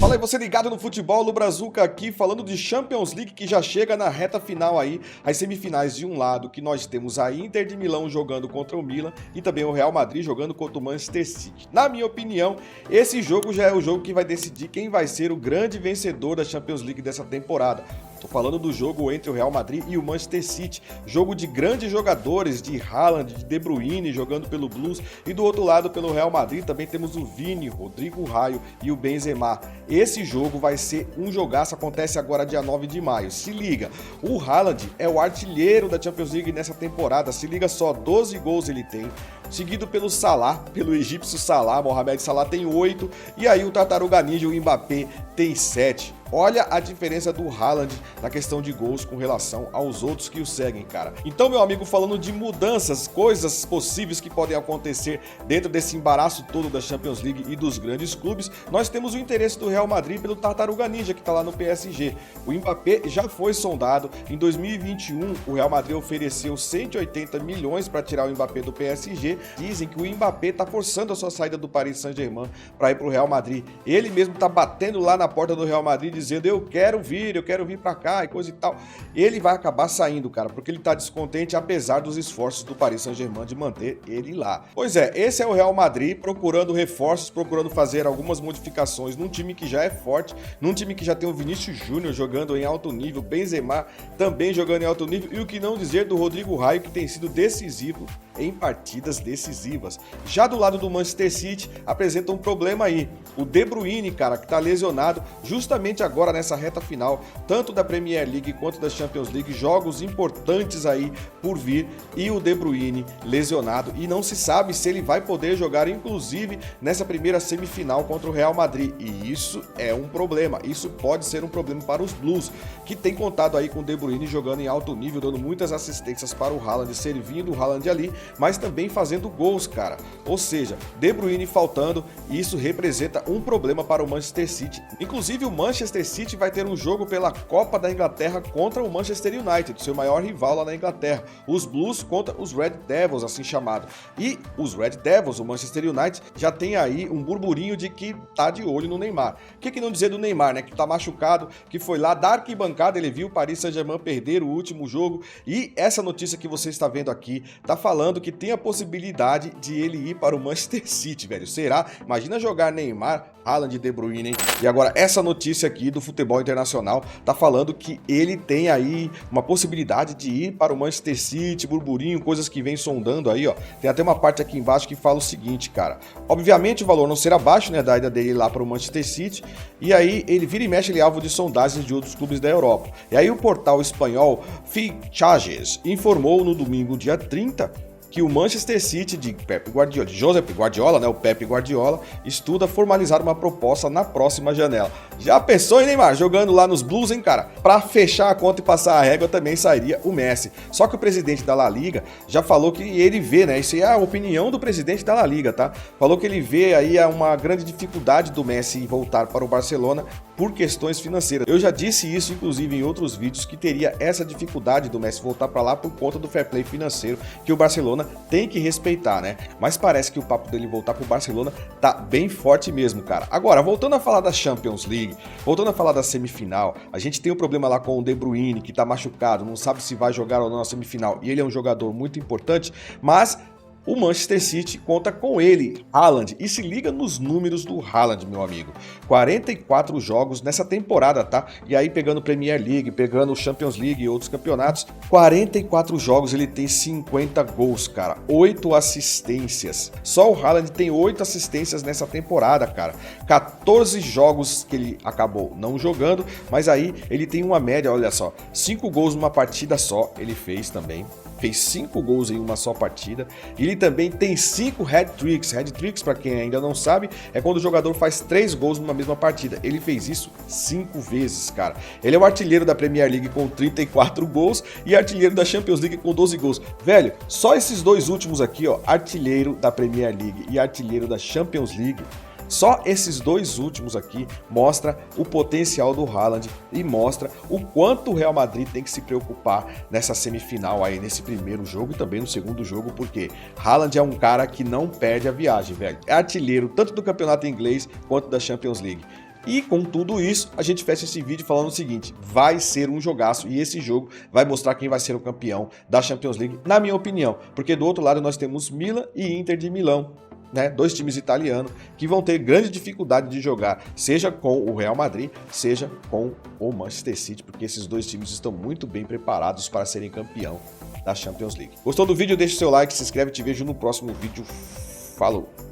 Fala aí, você ligado no futebol, no Brazuca aqui, falando de Champions League que já chega na reta final aí, as semifinais de um lado, que nós temos a Inter de Milão jogando contra o Milan e também o Real Madrid jogando contra o Manchester City. Na minha opinião, esse jogo já é o jogo que vai decidir quem vai ser o grande vencedor da Champions League dessa temporada. Tô falando do jogo entre o Real Madrid e o Manchester City, jogo de grandes jogadores, de Haaland, de De Bruyne jogando pelo Blues, e do outro lado pelo Real Madrid também temos o Vini, Rodrigo Raio e o Benzema. Esse jogo vai ser um jogaço, acontece agora dia 9 de maio. Se liga, o Haaland é o artilheiro da Champions League nessa temporada, se liga só, 12 gols ele tem, seguido pelo Salah, pelo egípcio Salah, Mohamed Salah tem 8, e aí o Tartaruga Ninja, o Mbappé, tem 7. Olha a diferença do Haaland na questão de gols com relação aos outros que o seguem, cara. Então, meu amigo, falando de mudanças, coisas possíveis que podem acontecer dentro desse embaraço todo da Champions League e dos grandes clubes, nós temos o interesse do Real Madrid pelo Tartaruga Ninja, que tá lá no PSG. O Mbappé já foi sondado. Em 2021, o Real Madrid ofereceu 180 milhões para tirar o Mbappé do PSG. Dizem que o Mbappé tá forçando a sua saída do Paris Saint-Germain para ir pro Real Madrid. Ele mesmo tá batendo lá na porta do Real Madrid dizendo eu quero vir pra cá e coisa e tal. Ele vai acabar saindo, cara, porque ele tá descontente apesar dos esforços do Paris Saint-Germain de manter ele lá. Pois é, esse é o Real Madrid procurando reforços, procurando fazer algumas modificações num time que já é forte, num time que já tem o Vinícius Júnior jogando em alto nível, Benzema também jogando em alto nível, e o que não dizer do Rodrigo Raio, que tem sido decisivo em partidas decisivas. Já do lado do Manchester City, apresenta um problema aí. O De Bruyne, cara, que tá lesionado justamente agora nessa reta final, tanto da Premier League quanto da Champions League, jogos importantes aí por vir, e o De Bruyne lesionado, e não se sabe se ele vai poder jogar, inclusive, nessa primeira semifinal contra o Real Madrid, e isso é um problema, isso pode ser um problema para os Blues, que tem contado aí com o De Bruyne jogando em alto nível, dando muitas assistências para o Haaland, servindo o Haaland ali, mas também fazendo gols, cara. Ou seja, De Bruyne faltando, e isso representa um problema para o Manchester City. Inclusive, o Manchester City vai ter um jogo pela Copa da Inglaterra contra o Manchester United, seu maior rival lá na Inglaterra. Os Blues contra os Red Devils, assim chamado. E os Red Devils, o Manchester United, já tem aí um burburinho de que tá de olho no Neymar. O que não dizer do Neymar, né? Que tá machucado, que foi lá da arquibancada, ele viu o Paris Saint-Germain perder o último jogo, e essa notícia que você está vendo aqui tá falando que tem a possibilidade de ele ir para o Manchester City, velho. Será? Imagina jogar Neymar, Haaland e De Bruyne, hein? E agora, essa notícia aqui do futebol internacional tá falando que ele tem aí uma possibilidade de ir para o Manchester City, burburinho, coisas que vem sondando aí, ó. Tem até uma parte aqui embaixo que fala o seguinte, cara. Obviamente o valor não será baixo, né, da ida dele lá para o Manchester City, e aí ele vira e mexe, ele é alvo de sondagens de outros clubes da Europa. E aí o portal espanhol Fichajes informou no domingo, dia 30, que o Manchester City de Pep Guardiola, de Josep Guardiola, né, o Pep Guardiola, estuda formalizar uma proposta na próxima janela. Já pensou em Neymar jogando lá nos Blues, hein, cara? Pra fechar a conta e passar a régua também sairia o Messi. Só que o presidente da La Liga já falou que ele vê, né, isso é a opinião do presidente da La Liga, tá? Falou que ele vê aí uma grande dificuldade do Messi voltar para o Barcelona por questões financeiras. Eu já disse isso, inclusive, em outros vídeos, que teria essa dificuldade do Messi voltar para lá por conta do fair play financeiro que o Barcelona tem que respeitar, né? Mas parece que o papo dele voltar pro Barcelona tá bem forte mesmo, cara. Agora, voltando a falar da Champions League, voltando a falar da semifinal, a gente tem um problema lá com o De Bruyne, que tá machucado, não sabe se vai jogar ou não na semifinal, e ele é um jogador muito importante, mas o Manchester City conta com ele, Haaland, e se liga nos números do Haaland, meu amigo. 44 jogos nessa temporada, tá? E aí pegando Premier League, pegando Champions League e outros campeonatos, 44 jogos, ele tem 50 gols, cara, 8 assistências. Só o Haaland tem 8 assistências nessa temporada, cara. 14 jogos que ele acabou não jogando, mas aí ele tem uma média, olha só, 5 gols numa partida só, ele fez também. Fez 5 gols em uma só partida. E ele também tem 5 hat-tricks. Hat-tricks, para quem ainda não sabe, é quando o jogador faz 3 gols numa mesma partida. Ele fez isso 5 vezes, cara. Ele é o artilheiro da Premier League com 34 gols e artilheiro da Champions League com 12 gols. Velho, só esses dois últimos aqui, ó, artilheiro da Premier League e artilheiro da Champions League, só esses dois últimos aqui mostra o potencial do Haaland e mostra o quanto o Real Madrid tem que se preocupar nessa semifinal aí, nesse primeiro jogo e também no segundo jogo, porque Haaland é um cara que não perde a viagem, velho. É artilheiro tanto do campeonato inglês quanto da Champions League. E com tudo isso, a gente fecha esse vídeo falando o seguinte: vai ser um jogaço e esse jogo vai mostrar quem vai ser o campeão da Champions League, na minha opinião. Porque do outro lado nós temos Milan e Inter de Milão, né? Dois times italianos que vão ter grande dificuldade de jogar, seja com o Real Madrid, seja com o Manchester City, porque esses dois times estão muito bem preparados para serem campeão da Champions League. Gostou do vídeo? Deixa o seu like, se inscreve e te vejo no próximo vídeo. Falou!